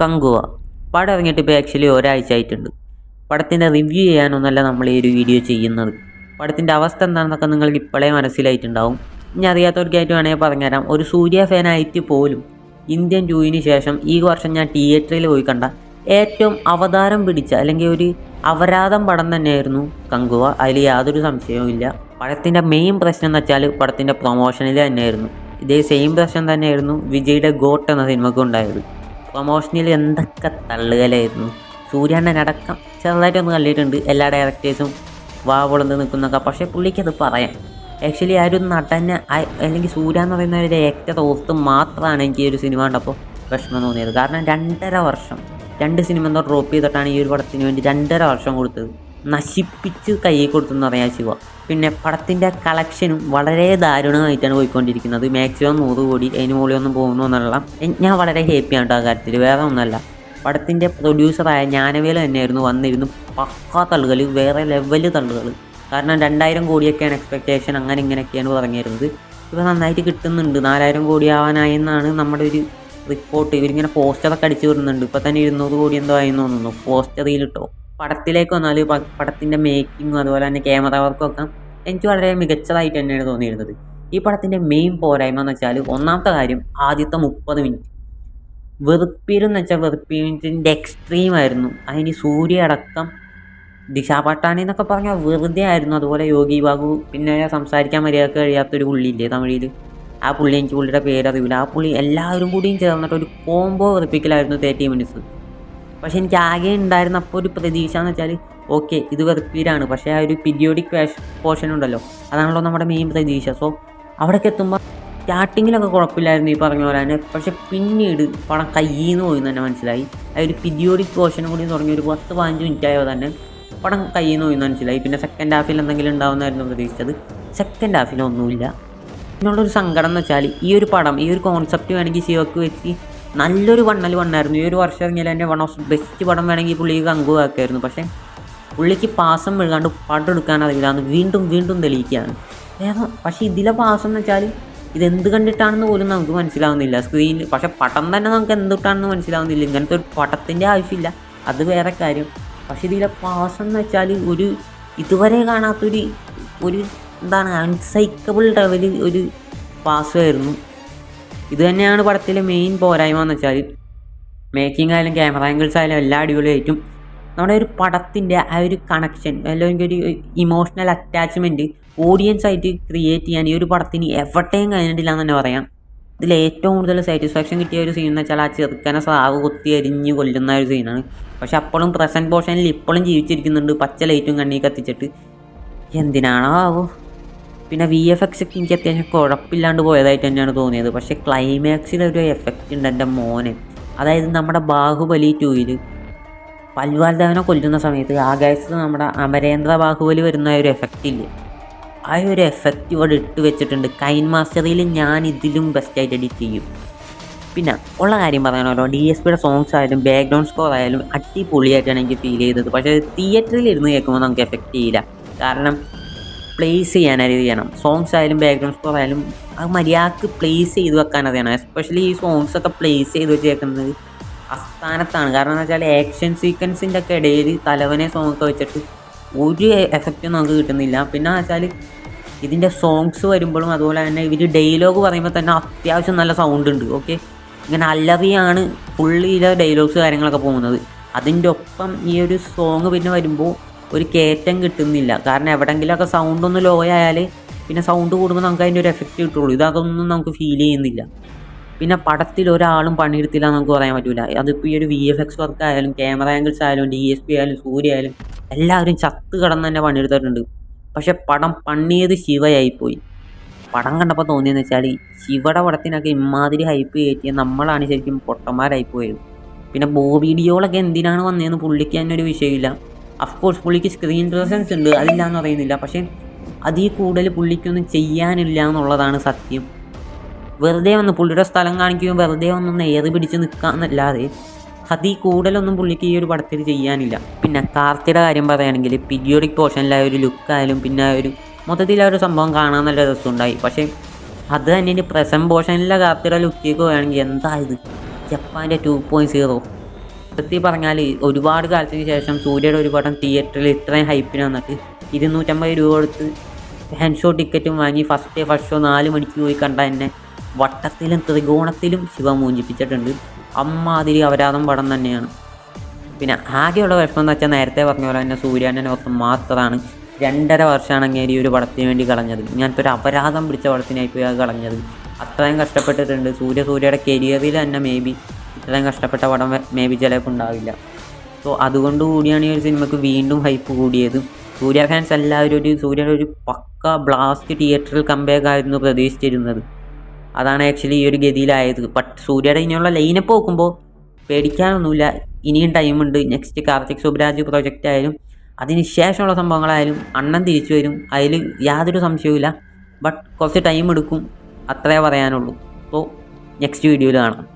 കങ്കുവ പടം ഇറങ്ങിയിട്ട് ഇപ്പോൾ ആക്ച്വലി ഒരാഴ്ച ആയിട്ടുണ്ട്. പടത്തിൻ്റെ റിവ്യൂ ചെയ്യാനൊന്നല്ല നമ്മൾ ഈ ഒരു വീഡിയോ ചെയ്യുന്നത്. പടത്തിൻ്റെ അവസ്ഥ എന്താണെന്നൊക്കെ നിങ്ങൾക്ക് ഇപ്പോഴേ മനസ്സിലായിട്ടുണ്ടാവും. ഇനി അറിയാത്തവർക്കായിട്ട് വേണമെങ്കിൽ പറഞ്ഞുതരാം. ഒരു സൂര്യ ഫാനായിട്ട് പോലും ഇന്ത്യൻ 2 ശേഷം ഈ വർഷം ഞാൻ തിയേറ്ററിൽ പോയി കണ്ട ഏറ്റവും അവതാരം പിടിച്ച അല്ലെങ്കിൽ ഒരു അപരാധം പടം തന്നെയായിരുന്നു കങ്കുവ. അതിൽ യാതൊരു സംശയവും ഇല്ല. പടത്തിൻ്റെ മെയിൻ പ്രശ്നം എന്ന് വെച്ചാൽ പടത്തിൻ്റെ പ്രൊമോഷനിൽ തന്നെയായിരുന്നു. ഇതേ സെയിം പ്രശ്നം തന്നെയായിരുന്നു വിജയുടെ ഗോട്ട് എന്ന സിനിമയ്ക്ക് ഉണ്ടായത്. പ്രൊമോഷനിൽ എന്തൊക്കെ തള്ളുകലായിരുന്നു. സൂര്യണ്ണനടക്കം ചെറുതായിട്ടൊന്ന് കണ്ടിട്ടുണ്ട്. എല്ലാ ഡയറക്ടേഴ്സും വാവളന്ന് നിൽക്കുന്നൊക്കെ. പക്ഷേ പുള്ളിക്കത് പറയാം. ആക്ച്വലി ആ ഒരു നടനെ അല്ലെങ്കിൽ സൂര്യ എന്ന് പറയുന്ന ഒരു ആക്ടർ ഓർത്ത് മാത്രമാണ് എനിക്ക് ഈ ഒരു സിനിമ കണ്ടപ്പോൾ വിഷമം തോന്നിയത്. കാരണം 2.5 വർഷം 2 സിനിമ എന്തോ ഡ്രോപ്പ് ചെയ്തിട്ടാണ് ഈ ഒരു പടത്തിന് വേണ്ടി 2.5 വർഷം കൊടുത്തത്. നശിപ്പിച്ച് കയ്യിൽ കൊടുത്തെന്ന് പറയാൻ ശിവ. പിന്നെ പടത്തിൻ്റെ കളക്ഷനും വളരെ ദാരുണമായിട്ടാണ് പോയിക്കൊണ്ടിരിക്കുന്നത്. മാക്സിമം 100 കോടി അതിന് മുകളിലൊന്നും പോകുന്നു എന്നുള്ള ഞാൻ വളരെ ഹാപ്പിയാണ് ആ കാര്യത്തിൽ. വേറെ ഒന്നുമല്ല, പടത്തിൻ്റെ പ്രൊഡ്യൂസറായ ജ്ഞാനവേല തന്നെയായിരുന്നു വന്നിരുന്നു പക്കാ തള്ളുകൾ, വേറെ ലെവല് തള്ളുകൾ. കാരണം 2000 കോടിയൊക്കെയാണ് എക്സ്പെക്റ്റേഷൻ, അങ്ങനെ ഇങ്ങനെയൊക്കെയാണ് പറഞ്ഞിരുന്നത്. ഇപ്പോൾ നന്നായിട്ട് കിട്ടുന്നുണ്ട്. 4000 കോടി ആവാനായി എന്നാണ് നമ്മുടെ ഒരു റിപ്പോർട്ട്. ഇവരിങ്ങനെ പോസ്റ്ററൊക്കെ അടിച്ചു വരുന്നുണ്ട്. ഇപ്പോൾ തന്നെ 200 കോടി എന്തോ ആയെന്ന് തോന്നുന്നു പോസ്റ്ററിലിട്ടോ. പടത്തിലേക്ക് വന്നാൽ പടത്തിൻ്റെ മേക്കിങ്ങും അതുപോലെ തന്നെ ക്യാമറ വർക്കൊക്കെ എനിക്ക് വളരെ മികച്ചതായിട്ട് തന്നെയാണ് തോന്നിയിരുന്നത്. ഈ പടത്തിൻ്റെ മെയിൻ പോരായ്മ എന്ന് വെച്ചാൽ ഒന്നാമത്തെ കാര്യം ആദ്യത്തെ 30 മിനിറ്റ് വെറുപ്പീരെന്ന് വെച്ചാൽ വെറുപ്പീരിൻ്റെ എക്സ്ട്രീം ആയിരുന്നു. അതിന് സൂര്യ അടക്കം ദിശ പട്ടാണി എന്നൊക്കെ പറഞ്ഞാൽ വെറുതെ ആയിരുന്നു. അതുപോലെ യോഗി ബാബു, പിന്നെ സംസാരിക്കാൻ മര്യാദക്ക് കഴിയാത്തൊരു പുള്ളിയില്ലേ തമിഴിൽ, ആ പുള്ളി, എനിക്ക് പുള്ളിയുടെ പേരറിയില്ല. ആ പുള്ളി എല്ലാവരും കൂടിയും ചേർന്നിട്ട് ഒരു കോംബോ വെറുപ്പിക്കലായിരുന്നു 30 മിനിറ്റ്സ്. പക്ഷെ എനിക്ക് ആകെ ഉണ്ടായിരുന്ന അപ്പോൾ ഒരു പ്രതീക്ഷ എന്ന് വെച്ചാൽ ഓക്കെ ഇത് വെറുപ്പീരാണ്, പക്ഷേ ആ ഒരു പീരിയോഡിക് പോർഷൻ ഉണ്ടല്ലോ, അതാണല്ലോ നമ്മുടെ മെയിൻ പ്രതീക്ഷ. സോ അവിടേക്ക് എത്തുമ്പോൾ സ്റ്റാർട്ടിങ്ങിലൊക്കെ കുഴപ്പമില്ലായിരുന്നു ഈ പറഞ്ഞ പോലെ തന്നെ. പക്ഷെ പിന്നീട് പടം കയ്യിൽ നിന്ന് പോയി തന്നെ മനസ്സിലായി. ആ ഒരു പീരിയോഡിക് പോർഷനും കൂടി തുടങ്ങി ഒരു 10-15 മിനിറ്റ് ആയോ തന്നെ പടം കയ്യിൽ നിന്ന് പോയി മനസ്സിലായി. പിന്നെ സെക്കൻഡ് ഹാഫിൽ എന്തെങ്കിലും ഉണ്ടാവുന്നതായിരുന്നു പ്രതീക്ഷിച്ചത്. സെക്കൻഡ് ഹാഫിലൊന്നുമില്ല. പിന്നുള്ളൊരു സങ്കടം എന്ന് വെച്ചാൽ ഈ ഒരു പടം, ഈ ഒരു കോൺസെപ്റ്റ് വേണമെങ്കിൽ ശിവക്ക് വെച്ച് നല്ലൊരു വണ്ണായിരുന്നു. ഈ ഒരു വർഷം ഇറങ്ങിയാൽ തന്നെ വൺ ഓഫ് ബെസ്റ്റ് പടം വേണമെങ്കിൽ പുള്ളിക്ക് കങ്കുവാക്കായിരുന്നു. പക്ഷേ പുള്ളിക്ക് പാസം മെഴുകാണ്ട് പടം എടുക്കാൻ അറിയില്ലാന്ന് വീണ്ടും തെളിയിക്കുകയാണ്. പക്ഷേ ഇതിലെ പാസം എന്ന് വെച്ചാൽ ഇതെന്ത് കണ്ടിട്ടാണെന്ന് പോലും നമുക്ക് മനസ്സിലാവുന്നില്ല സ്ക്രീനിൽ. പക്ഷേ പടം തന്നെ നമുക്ക് എന്തിട്ടാണെന്ന് മനസ്സിലാവുന്നില്ല. ഇങ്ങനത്തെ ഒരു പടത്തിൻ്റെ ആവശ്യമില്ല, അത് വേറെ കാര്യം. പക്ഷേ ഇതിലെ പാസം എന്ന് വെച്ചാൽ ഒരു ഇതുവരെ കാണാത്തൊരു എന്താണ് അൺസൈക്കബിൾ ലെവലിൽ ഒരു പാസമായിരുന്നു. ഇത് തന്നെയാണ് പടത്തിലെ മെയിൻ പോരായ്മ എന്ന് വെച്ചാൽ മേക്കിംഗ് ആയാലും ക്യാമറ ആംഗിൾസ് ആയാലും എല്ലാം അടിപൊളിയായിട്ടും നമ്മുടെ ഒരു പടത്തിൻ്റെ ആ ഒരു കണക്ഷൻ അല്ലെങ്കിൽ ഒരു ഇമോഷണൽ അറ്റാച്ച്മെൻറ്റ് ഓഡിയൻസ് ആയിട്ട് ക്രിയേറ്റ് ചെയ്യാൻ ഈ ഒരു പടത്തിന് എവിടെയും കഴിഞ്ഞിട്ടില്ല എന്ന് തന്നെ പറയാം. ഇതിൽ ഏറ്റവും കൂടുതൽ സാറ്റിസ്ഫാക്ഷൻ കിട്ടിയ ഒരു സീൻ എന്ന് വെച്ചാൽ ആ ചെറുക്കനെ സാവ് കുത്തി എരിഞ്ഞ് കൊല്ലുന്ന ഒരു സീനാണ്. പക്ഷെ അപ്പോഴും പ്രസൻറ്റ് പോർഷനിൽ ഇപ്പോഴും ജീവിച്ചിരിക്കുന്നുണ്ട് പച്ച ലൈറ്റും കണ്ണി കത്തിച്ചിട്ട്. എന്തിനാണോ ആവോ. പിന്നെ VFX ഒക്കെ എനിക്ക് അത്യാവശ്യം കുഴപ്പമില്ലാണ്ട് പോയതായിട്ട് തന്നെയാണ് തോന്നിയത്. പക്ഷേ ക്ലൈമാക്സിലൊരു എഫക്റ്റ് ഉണ്ട് എൻ്റെ മോനെ. അതായത് നമ്മുടെ ബാഹുബലി 2 പൽവാൽ ദേവനെ കൊല്ലുന്ന സമയത്ത് ആകാശത്ത് നമ്മുടെ അമരേന്ദ്ര ബാഹുബലി വരുന്ന ഒരു എഫക്റ്റ് ഇല്ലേ, ആ ഒരു എഫക്റ്റ് ഇവിടെ ഇട്ട് വെച്ചിട്ടുണ്ട്. കൈൻ മാസ്റ്ററിൽ ഞാൻ ഇതിലും ബെസ്റ്റായിട്ട് എഡിറ്റ് ചെയ്യും. പിന്നെ ഉള്ള കാര്യം പറയാനല്ലോ, DSPയുടെ സോങ്സ് ആയാലും ബാക്ക്ഗ്രൗണ്ട് സ്കോർ ആയാലും അടിപൊളിയായിട്ടാണ് എനിക്ക് ഫീൽ ചെയ്തത്. പക്ഷേ തിയേറ്ററിൽ ഇരുന്ന് കേൾക്കുമ്പോൾ നമുക്ക് എഫക്റ്റ് ചെയ്യില്ല. കാരണം പ്ലേസ് ചെയ്യാനറിയണം. സോങ്സ് ആയാലും ബാക്ക്ഗ്രൗണ്ട് സ്കോർ ആയാലും അത് മര്യാദക്ക് പ്ലേസ് ചെയ്ത് വെക്കാൻ അറിയണം. എസ്പെഷ്യലി ഈ സോങ്സൊക്കെ പ്ലേസ് ചെയ്ത് വെച്ചേക്കുന്നത് അസ്ഥാനത്താണ്. കാരണം എന്ന് വെച്ചാൽ ആക്ഷൻ സീക്വൻസിൻ്റെ ഒക്കെ ഇടയിൽ തലവനെ സോങ്ങൊക്കെ വെച്ചിട്ട് ഒരു എഫക്റ്റും നമുക്ക് കിട്ടുന്നില്ല. പിന്നെ വെച്ചാൽ ഇതിൻ്റെ സോങ്സ് വരുമ്പോഴും അതുപോലെ തന്നെ ഇവർ ഡയലോഗ് പറയുമ്പോൾ തന്നെ അത്യാവശ്യം നല്ല സൗണ്ട് ഉണ്ട്. ഓക്കെ, ഇങ്ങനെ അല്ലറിയാണ് ഫുള്ളിലെ ഡയലോഗ്സ് കാര്യങ്ങളൊക്കെ പോകുന്നത്. അതിൻ്റെ ഒപ്പം ഈ ഒരു സോങ് പിന്നെ വരുമ്പോൾ ഒരു കയറ്റം കിട്ടുന്നില്ല. കാരണം എവിടെയെങ്കിലുമൊക്കെ സൗണ്ട് ഒന്ന് ലോ ആയാൽ പിന്നെ സൗണ്ട് കൂടുമ്പോൾ നമുക്ക് അതിൻ്റെ ഒരു എഫക്റ്റ് കിട്ടുള്ളൂ. ഇതൊന്നും നമുക്ക് ഫീൽ ചെയ്യുന്നില്ല. പിന്നെ പടത്തിൽ ഒരാളും പണിയെടുത്തില്ല നമുക്ക് പറയാൻ പറ്റില്ല. അതിപ്പോൾ ഈ ഒരു VFX വർക്ക് ആയാലും ക്യാമറ ആംഗിൾസ് ആയാലും DSP ആയാലും സൂര്യ ആയാലും എല്ലാവരും ചത്ത് കിടന്ന് തന്നെ പണിയെടുത്തിട്ടുണ്ട്. പക്ഷെ പടം പണിയത് ശിവയായിപ്പോയി. പടം കണ്ടപ്പോൾ തോന്നിയെന്ന് വെച്ചാൽ ശിവയുടെ പടത്തിനൊക്കെ ഇമാതിരി ഹൈപ്പ് കയറ്റിയ നമ്മളാണ് ശരിക്കും പൊട്ടന്മാരായിപ്പോയത്. പിന്നെ ബോബി ഡിയോളൊക്കെ എന്തിനാണ് വന്നതെന്ന് പുള്ളിക്ക് തന്നെ ഒരു വിഷയമില്ല. അഫ്കോഴ്സ് പുള്ളിക്ക് സ്ക്രീൻ പ്രസൻസ് ഉണ്ട്, അതില്ല എന്ന് പറയുന്നില്ല. പക്ഷേ അതിൽ കൂടുതൽ പുള്ളിക്കൊന്നും ചെയ്യാനില്ല എന്നുള്ളതാണ് സത്യം. വെറുതെ വന്ന് പുള്ളിയുടെ സ്ഥലം കാണിക്കുകയും വെറുതെ ഒന്നും ഏറി പിടിച്ച് നിൽക്കാമെന്നല്ലാതെ അതിൽ കൂടുതലൊന്നും പുള്ളിക്ക് ഈ ഒരു പടത്തിൽ ചെയ്യാനില്ല. പിന്നെ കാർത്തിയുടെ കാര്യം പറയുകയാണെങ്കിൽ പീരിയോഡിക് പോർഷനിലായ ഒരു ലുക്കായാലും പിന്നെ ഒരു മൊത്തത്തിലാ ഒരു സംഭവം കാണാൻ നല്ല രസമുണ്ടായി. പക്ഷേ അത് തന്നെ പ്രസൻറ്റ് പോർഷനിലെ കാർത്തിയുടെ ലുക്കിലേക്ക് പോവുകയാണെങ്കിൽ എന്താ ഇത് ജപ്പാൻ്റെ 2.0 മൊത്തത്തിൽ പറഞ്ഞാൽ ഒരുപാട് കാലത്തിന് ശേഷം സൂര്യയുടെ ഒരു പടം തിയേറ്ററിൽ ഇത്രയും ഹൈപ്പിന് വന്നിട്ട് 250 രൂപ കൊടുത്ത് ഹാൻഡ് ഷോ ടിക്കറ്റും വാങ്ങി ഫസ്റ്റ് ഷോ 4 മണിക്ക് പോയി കണ്ട എന്നെ വട്ടത്തിലും ത്രികോണത്തിലും ശിവ മൂഞ്ചിപ്പിച്ചിട്ടുണ്ട്. അമ്മാതിരി അപരാധം പടം തന്നെയാണ്. പിന്നെ ആകെയുള്ള വിഷമം എന്ന് വെച്ചാൽ നേരത്തെ പറഞ്ഞ പോലെ തന്നെ സൂര്യാൻ്റെ ഓർത്ത് മാത്രമാണ് 2.5 വർഷമാണ് അങ്ങേരി ഒരു പടത്തിന് വേണ്ടി കളഞ്ഞത്. ഇങ്ങനത്തെ ഒരു അപരാധം പിടിച്ച പടത്തിനായി പോയി കളഞ്ഞത്. അത്രയും കഷ്ടപ്പെട്ടിട്ടുണ്ട്. സൂര്യയുടെ കരിയറിൽ തന്നെ മേ ബി ഇത്രയും കഷ്ടപ്പെട്ട പടം മേ ബി ചിലപ്പോൾ ഉണ്ടാവില്ല. സോ അതുകൊണ്ട് കൂടിയാണ് ഈ ഒരു സിനിമയ്ക്ക് വീണ്ടും ഹൈപ്പ് കൂടിയത്. സൂര്യ ഫാൻസ് എല്ലാവരും സൂര്യയുടെ ഒരു പക്ക ബ്ലാസ്റ്റ് തിയേറ്ററിൽ കംബാക്ക് ആയിരുന്നു പ്രതീക്ഷിച്ചിരുന്നത്. അതാണ് ആക്ച്വലി ഈ ഒരു ഗതിയിലായത്. ബട്ട് സൂര്യയുടെ ഇനിയുള്ള ലൈനപ്പ് നോക്കുമ്പോൾ പേടിക്കാനൊന്നുമില്ല. ഇനിയും ടൈമുണ്ട്. നെക്സ്റ്റ് കാർത്തിക് സുബ്രാജ് പ്രൊജക്റ്റ് ആയാലും അതിന് ശേഷമുള്ള സംഭവങ്ങളായാലും അണ്ണൻ തിരിച്ചു വരും. അതിൽ യാതൊരു സംശയവുമില്ല. ബട്ട് കുറച്ച് ടൈം എടുക്കും, അത്രേ പറയാനുള്ളൂ. സോ നെക്സ്റ്റ് വീഡിയോയിൽ കാണാം.